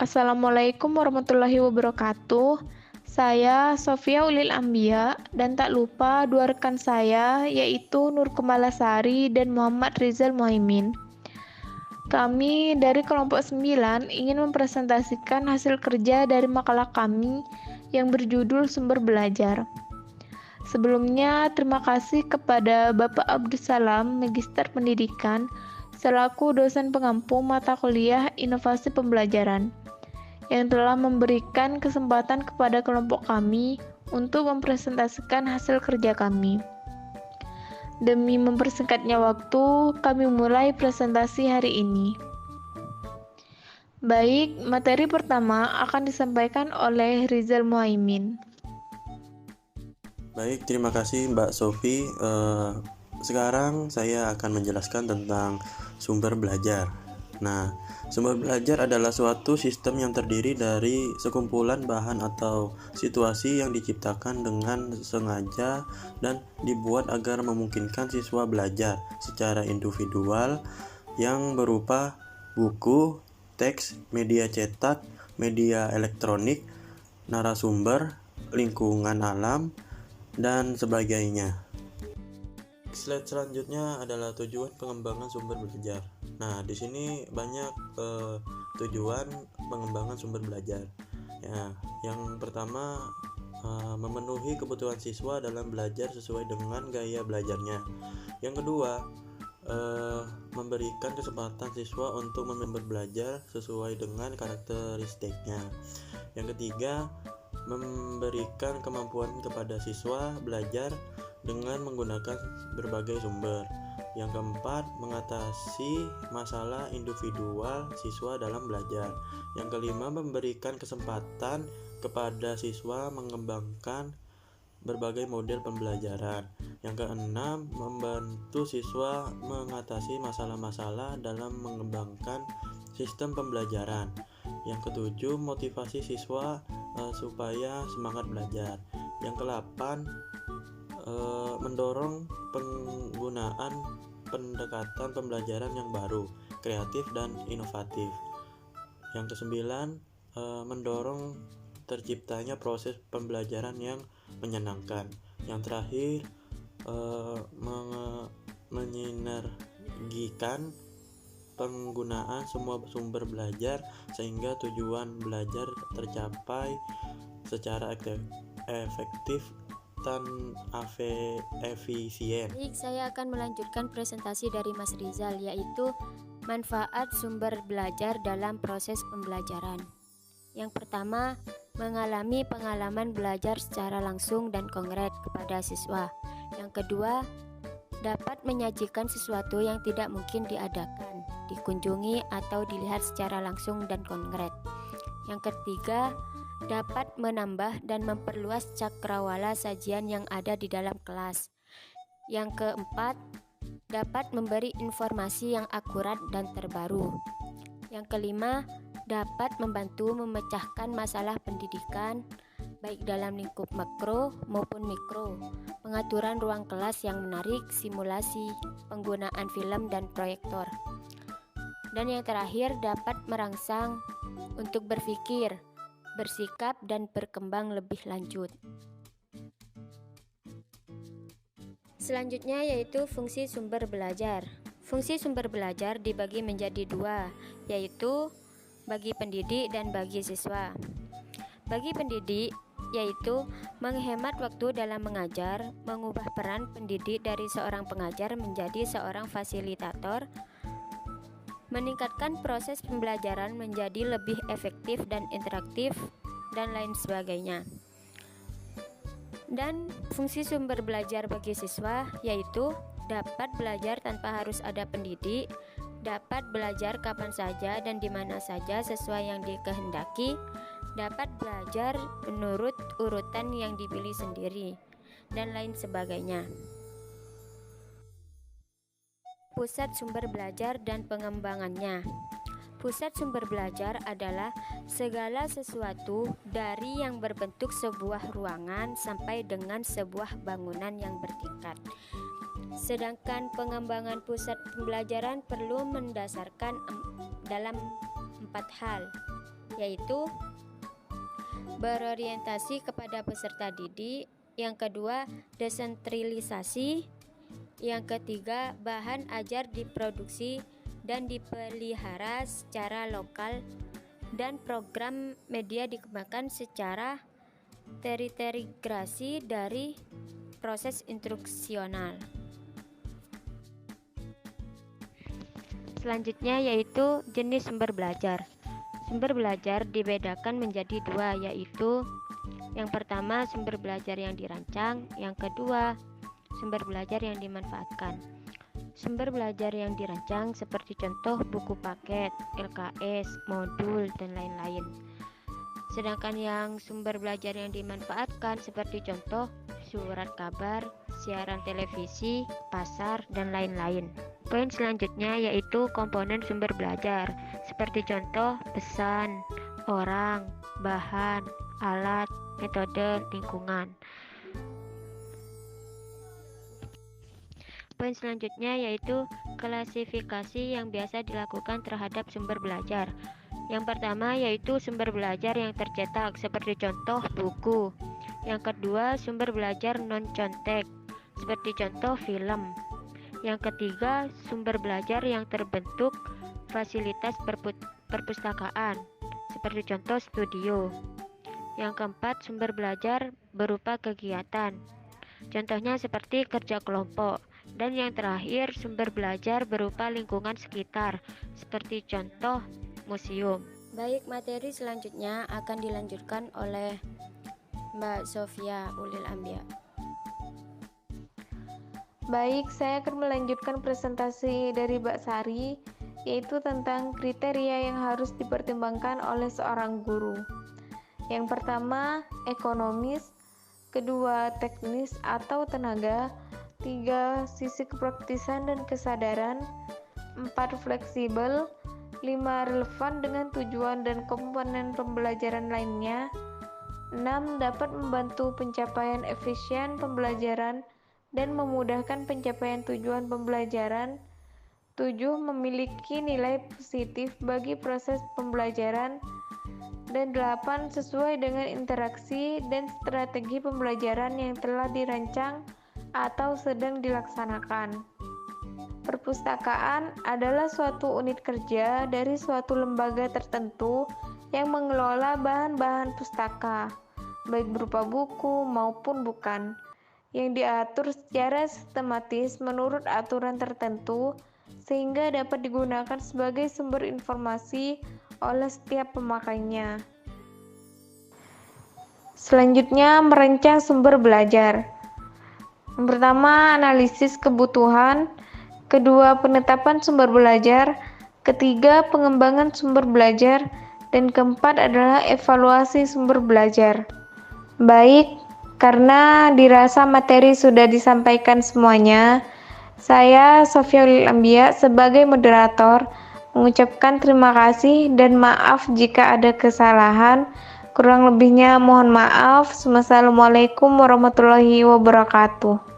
Assalamualaikum warahmatullahi wabarakatuh. Saya Sofia Ulil Ambia dan tak lupa dua rekan saya yaitu Nur Kemalasari dan Muhammad Rizal Muhaimin. Kami dari kelompok 9 ingin mempresentasikan hasil kerja dari makalah kami yang berjudul Sumber Belajar. Sebelumnya, terima kasih kepada Bapak Abdussalam, Magister Pendidikan, selaku dosen pengampu mata kuliah Inovasi Pembelajaran, yang telah memberikan kesempatan kepada kelompok kami untuk mempresentasikan hasil kerja kami. Demi mempersingkatnya waktu, kami mulai presentasi hari ini. Baik, materi pertama akan disampaikan oleh Rizal Muhaimin. Baik, terima kasih Mbak Sofi. Sekarang saya akan menjelaskan tentang sumber belajar. Nah, sumber belajar adalah suatu sistem yang terdiri dari sekumpulan bahan atau situasi yang diciptakan dengan sengaja dan dibuat agar memungkinkan siswa belajar secara individual yang berupa buku, teks, media cetak, media elektronik, narasumber, lingkungan alam, dan sebagainya. Slide selanjutnya adalah tujuan pengembangan sumber belajar. Nah, di sini banyak tujuan pengembangan sumber belajar. Ya, yang pertama memenuhi kebutuhan siswa dalam belajar sesuai dengan gaya belajarnya. Yang kedua, memberikan kesempatan siswa untuk belajar sesuai dengan karakteristiknya. Yang ketiga, memberikan kemampuan kepada siswa belajar dengan menggunakan berbagai sumber. Yang keempat, mengatasi masalah individual siswa dalam belajar. Yang kelima, memberikan kesempatan kepada siswa mengembangkan berbagai model pembelajaran. Yang keenam, membantu siswa mengatasi masalah-masalah dalam mengembangkan sistem pembelajaran. Yang ketujuh, motivasi siswa supaya semangat belajar. Yang kedelapan, mendorong penggunaan pendekatan pembelajaran yang baru, kreatif dan inovatif. Yang kesembilan, mendorong terciptanya proses pembelajaran yang menyenangkan. Yang terakhir, menyinergikan penggunaan semua sumber belajar sehingga tujuan belajar tercapai secara efektif dan efisien. Baik, saya akan melanjutkan presentasi dari Mas Rizal, yaitu manfaat sumber belajar dalam proses pembelajaran. Yang pertama, mengalami pengalaman belajar secara langsung dan konkret kepada siswa. Yang kedua, dapat menyajikan sesuatu yang tidak mungkin diadakan, dikunjungi atau dilihat secara langsung dan konkret. Yang ketiga, dapat menambah dan memperluas cakrawala sajian yang ada di dalam kelas. Yang keempat, dapat memberi informasi yang akurat dan terbaru. Yang kelima, dapat membantu memecahkan masalah pendidikan baik dalam lingkup makro maupun mikro, pengaturan ruang kelas yang menarik, simulasi, penggunaan film dan proyektor. Dan yang terakhir, dapat merangsang untuk berpikir, bersikap, dan berkembang lebih lanjut. Selanjutnya yaitu fungsi sumber belajar. Fungsi sumber belajar dibagi menjadi dua, yaitu bagi pendidik dan bagi siswa. Bagi pendidik yaitu menghemat waktu dalam mengajar, mengubah peran pendidik dari seorang pengajar menjadi seorang fasilitator, meningkatkan proses pembelajaran menjadi lebih efektif dan interaktif, dan lain sebagainya. Dan fungsi sumber belajar bagi siswa yaitu dapat belajar tanpa harus ada pendidik, dapat belajar kapan saja dan di mana saja sesuai yang dikehendaki, dapat belajar menurut urutan yang dipilih sendiri, dan lain sebagainya. Pusat sumber belajar dan pengembangannya. Pusat sumber belajar adalah segala sesuatu dari yang berbentuk sebuah ruangan sampai dengan sebuah bangunan yang bertingkat. Sedangkan pengembangan pusat pembelajaran perlu mendasarkan dalam 4 hal, yaitu berorientasi kepada peserta didik. Yang kedua, desentralisasi. Yang ketiga, bahan ajar diproduksi dan dipelihara secara lokal, dan program media dikembangkan secara terintegrasi dari proses instruksional. Selanjutnya yaitu jenis sumber belajar. Sumber belajar dibedakan menjadi dua, yaitu yang pertama sumber belajar yang dirancang, yang kedua sumber belajar yang dimanfaatkan. Sumber belajar yang dirancang seperti contoh buku paket, LKS, modul, dan lain-lain. Sedangkan yang sumber belajar yang dimanfaatkan seperti contoh surat kabar, siaran televisi, pasar, dan lain-lain. Poin selanjutnya yaitu komponen sumber belajar, seperti contoh pesan, orang, bahan, alat, metode, lingkungan. Poin selanjutnya yaitu klasifikasi yang biasa dilakukan terhadap sumber belajar. Yang pertama yaitu sumber belajar yang tercetak, seperti contoh buku. Yang kedua, sumber belajar non-contek, seperti contoh film. Yang ketiga, sumber belajar yang terbentuk fasilitas perpustakaan, seperti contoh studio. Yang keempat, sumber belajar berupa kegiatan, contohnya seperti kerja kelompok. Dan yang terakhir, sumber belajar berupa lingkungan sekitar, seperti contoh museum. Baik, materi selanjutnya akan dilanjutkan oleh Mbak Sofia Ulil Ambia. Baik, saya akan melanjutkan presentasi dari Mbak Sari, yaitu tentang kriteria yang harus dipertimbangkan oleh seorang guru. Yang pertama, ekonomis. Kedua, teknis atau tenaga. 3. Sisi kepraktisan dan kesadaran. 4. Fleksibel. 5. Relevan dengan tujuan dan komponen pembelajaran lainnya. 6. Dapat membantu pencapaian efisien pembelajaran dan memudahkan pencapaian tujuan pembelajaran. 7. Memiliki nilai positif bagi proses pembelajaran. Dan 8. Sesuai dengan interaksi dan strategi pembelajaran yang telah dirancang atau sedang dilaksanakan. Perpustakaan adalah suatu unit kerja dari suatu lembaga tertentu yang mengelola bahan-bahan pustaka, baik berupa buku maupun bukan, yang diatur secara sistematis menurut aturan tertentu sehingga dapat digunakan sebagai sumber informasi oleh setiap pemakainya. Selanjutnya, merancang sumber belajar. Yang pertama, analisis kebutuhan. Kedua, penetapan sumber belajar. Ketiga, pengembangan sumber belajar. Dan keempat adalah evaluasi sumber belajar. Baik, karena dirasa materi sudah disampaikan semuanya, saya Sofia Ulil Ambia sebagai moderator mengucapkan terima kasih dan maaf jika ada kesalahan. Kurang lebihnya mohon maaf. Wassalamualaikum warahmatullahi wabarakatuh.